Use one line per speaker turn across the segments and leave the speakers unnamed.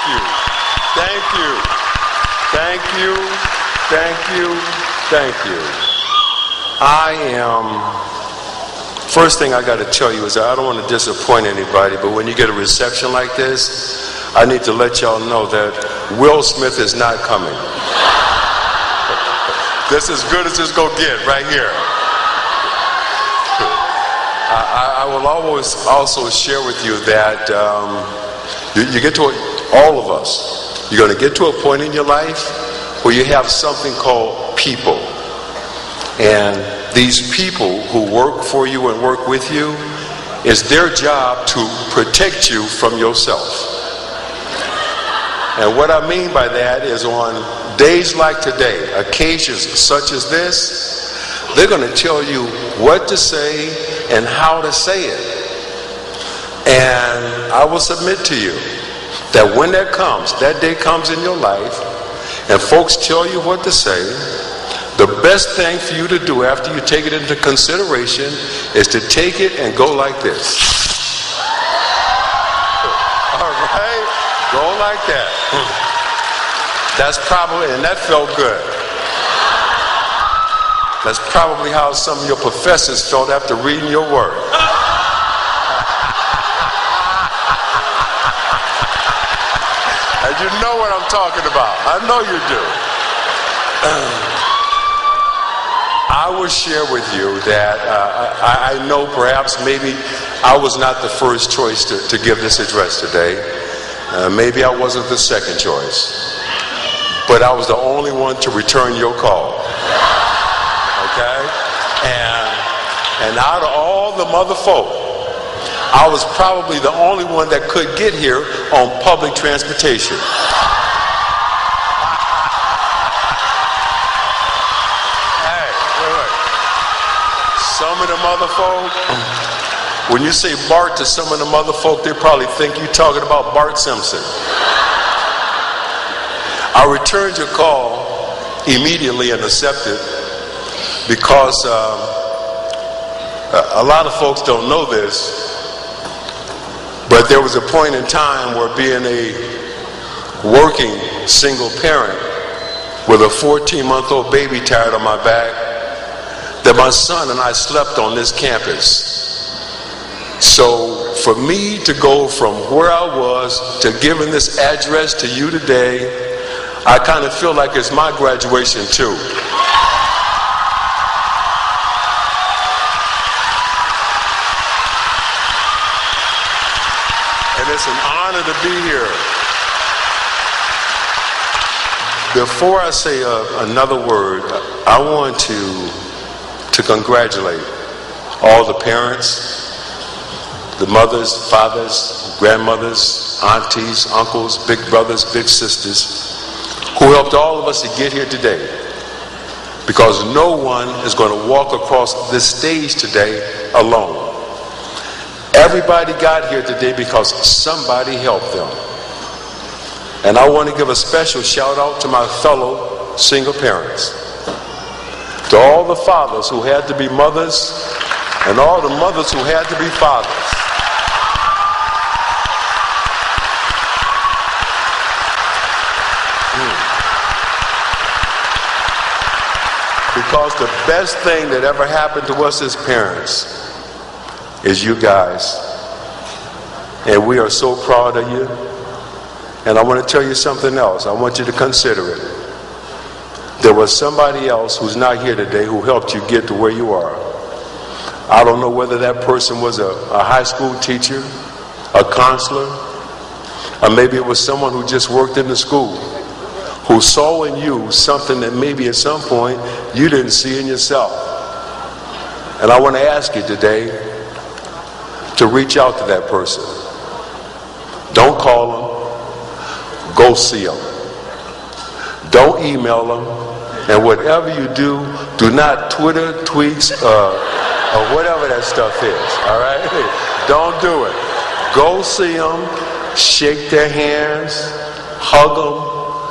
you. Thank you. Thank you. Thank you. Thank you. First thing I got to tell you is I don't want to disappoint anybody, but when you get a reception like this, I need to let y'all know that Will Smith is not coming. This is as good as it's going to get right here. I will always also share with you that you get to, all of us, you're going to get to a point in your life where you have something called people. And these people who work for you and work with you, it's their job to protect you from yourself. And what I mean by that is on days like today, occasions such as this, they're going to tell you what to say and how to say it. And I will submit to you that when that day comes in your life, and folks tell you what to say, the best thing for you to do after you take it into consideration is to take it and go like this. All right? Go like that. That's probably, and that felt good. That's probably how some of your professors felt after reading your work. And you know what I'm talking about. I know you do. I will share with you that I know perhaps maybe I was not the first choice to give this address today. Maybe I wasn't the second choice. But I was the only one to return your call. Okay? And out of all the mother folk, I was probably the only one that could get here on public transportation. Hey, wait. Some of the mother folk, when you say Bart to some of the mother folk, they probably think you're talking about Bart Simpson. I returned your call immediately and accepted because a lot of folks don't know this, but there was a point in time where being a working single parent with a 14-month-old baby tied on my back, that my son and I slept on this campus. So for me to go from where I was to giving this address to you today, I kind of feel like it's my graduation too. And it's an honor to be here. Before I say another word, I want to congratulate all the parents, the mothers, fathers, grandmothers, aunties, uncles, big brothers, big sisters, who helped all of us to get here today. Because no one is going to walk across this stage today alone. Everybody got here today because somebody helped them. And I want to give a special shout out to my fellow single parents. To all the fathers who had to be mothers and all the mothers who had to be fathers. Because the best thing that ever happened to us as parents is you guys. And we are so proud of you. And I want to tell you something else. I want you to consider it. There was somebody else who's not here today who helped you get to where you are. I don't know whether that person was a high school teacher, a counselor, or maybe it was someone who just worked in the school, who saw in you something that maybe at some point you didn't see in yourself. And I want to ask you today to reach out to that person. Don't call them. Go see them. Don't email them. And whatever you do, do not Twitter, tweets, or whatever that stuff is. All right? Don't do it. Go see them. Shake their hands. Hug them.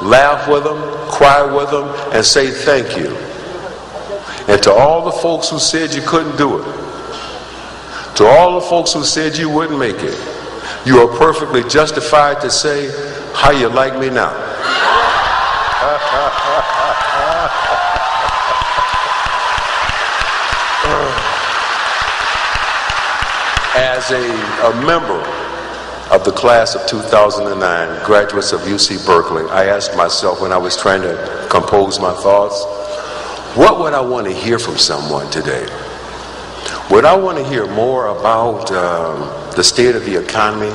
Laugh with them, cry with them, and say thank you. And to all the folks who said you couldn't do it, to all the folks who said you wouldn't make it, you are perfectly justified to say, How you like me now? As a member of the class of 2009, graduates of UC Berkeley, I asked myself when I was trying to compose my thoughts, what would I want to hear from someone today? Would I want to hear more about the state of the economy,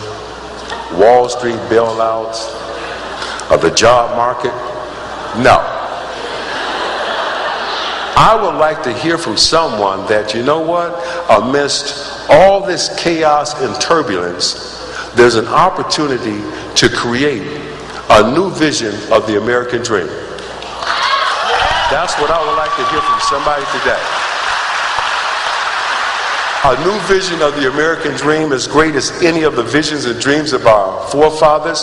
Wall Street bailouts, of the job market? No. I would like to hear from someone that, you know what, amidst all this chaos and turbulence, there's an opportunity to create a new vision of the American dream. That's what I would like to hear from somebody today. A new vision of the American dream as great as any of the visions and dreams of our forefathers,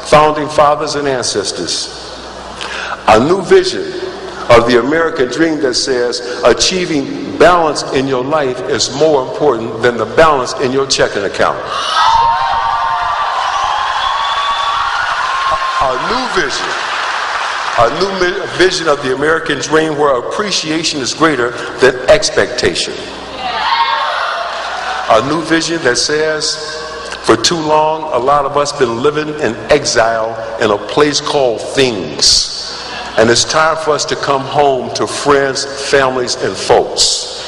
founding fathers, and ancestors. A new vision of the American dream that says achieving balance in your life is more important than the balance in your checking account. A new vision of the American dream where appreciation is greater than expectation. A new vision that says, for too long, a lot of us been living in exile in a place called things. And it's time for us to come home to friends, families, and folks.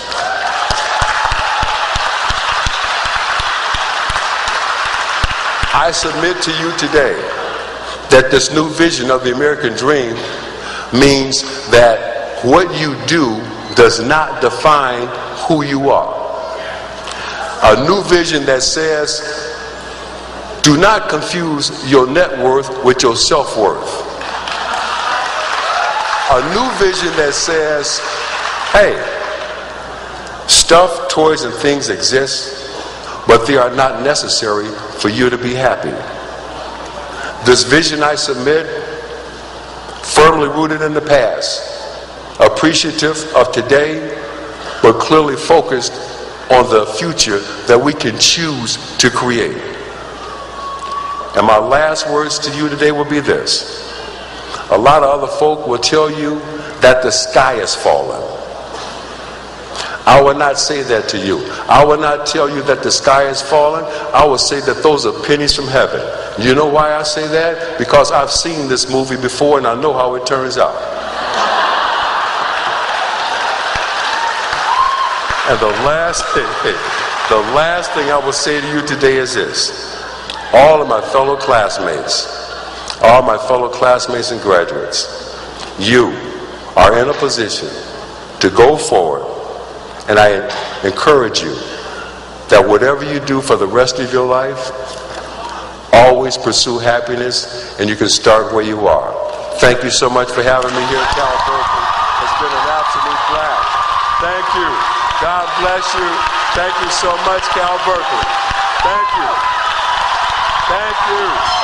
I submit to you today that this new vision of the American dream means that what you do does not define who you are. A new vision that says, do not confuse your net worth with your self-worth. A new vision that says, hey, stuff, toys, and things exist, but they are not necessary for you to be happy. This vision I submit, firmly rooted in the past, appreciative of today, but clearly focused on the future that we can choose to create. And my last words to you today will be this. A lot of other folk will tell you that the sky is falling. I will not say that to you. I will not tell you that the sky is falling. I will say that those are pennies from heaven. You know why I say that? Because I've seen this movie before and I know how it turns out. And the last thing I will say to you today is this. All of my fellow classmates, and graduates, you are in a position to go forward. And I encourage you that whatever you do for the rest of your life, always pursue happiness, and you can start where you are. Thank you so much for having me here at Cal Berkeley. It's been an absolute blast. Thank you. God bless you. Thank you so much, Cal Berkeley. Thank you. Thank you.